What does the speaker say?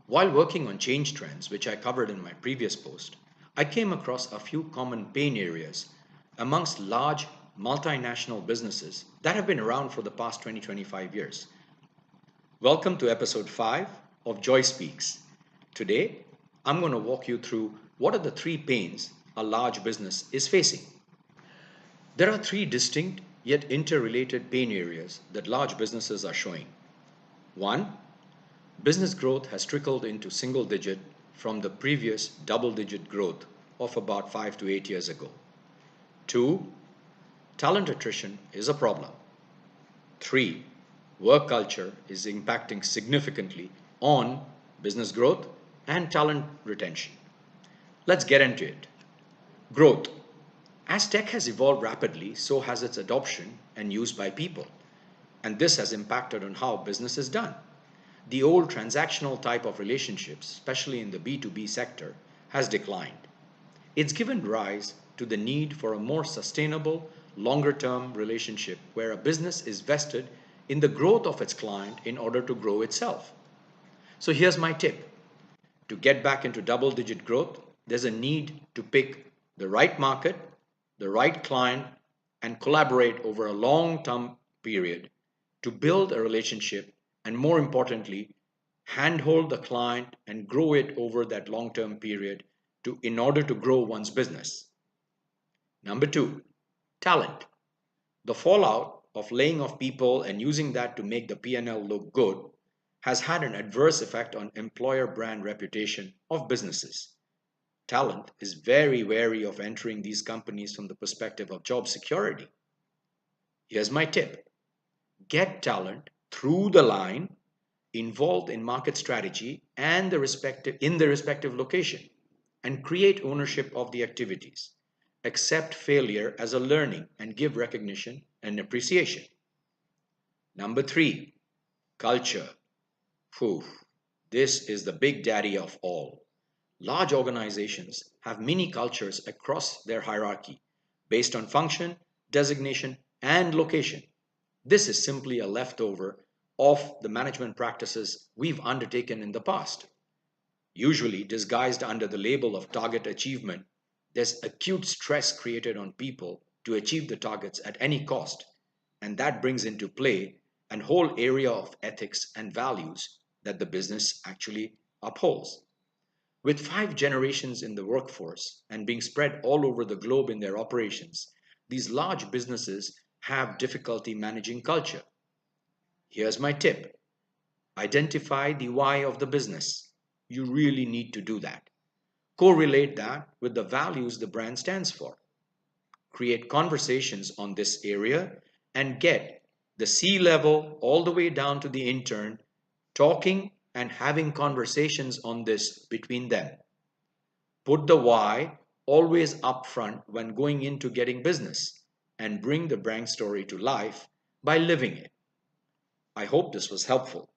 While working on change trends, which I covered in my previous post, I came across a few common pain areas amongst large multinational businesses that have been around for the past 20-25 years. Welcome to episode 5 of Joy Speaks. Today, I'm going to walk you through what are the three pains a large business is facing. There are three distinct yet interrelated pain areas that large businesses are showing. One, business growth has trickled into single digit from the previous double digit growth of about 5 to 8 years ago. Two, talent attrition is a problem. Three, work culture is impacting significantly on business growth and talent retention. Let's get into it. Growth. As tech has evolved rapidly, so has its adoption and use by people. And this has impacted on how business is done. The old transactional type of relationships, especially in the B2B sector, has declined. It's given rise to the need for a more sustainable, longer term relationship where a business is vested in the growth of its client in order to grow itself. So here's my tip. To get back into double digit growth, there's a need to pick the right market, the right client, and collaborate over a long term period to build a relationship and, more importantly, handhold the client and grow it over that long term period in order to grow one's business. Number two, talent. The fallout of laying off people and using that to make the P&L look good has had an adverse effect on employer brand reputation of businesses. Talent is very wary of entering these companies from the perspective of job security. Here's my tip. Get talent through the line involved in market strategy and in the respective location and create ownership of the activities. Accept failure as a learning and give recognition and appreciation. Number three, culture. Phew, this is the big daddy of all. Large organizations have mini cultures across their hierarchy based on function, designation, and location. This is simply a leftover of the management practices we've undertaken in the past. Usually disguised under the label of target achievement, there's acute stress created on people to achieve the targets at any cost, and that brings into play an whole area of ethics and values that the business actually upholds. With 5 generations in the workforce and being spread all over the globe in their operations, these large businesses have difficulty managing culture. Here's my tip. Identify the why of the business. You really need to do that. Correlate that with the values the brand stands for. Create conversations on this area and get the C level all the way down to the intern talking and having conversations on this between them. Put the why always up front when going into getting business and bring the brand story to life by living it. I hope this was helpful.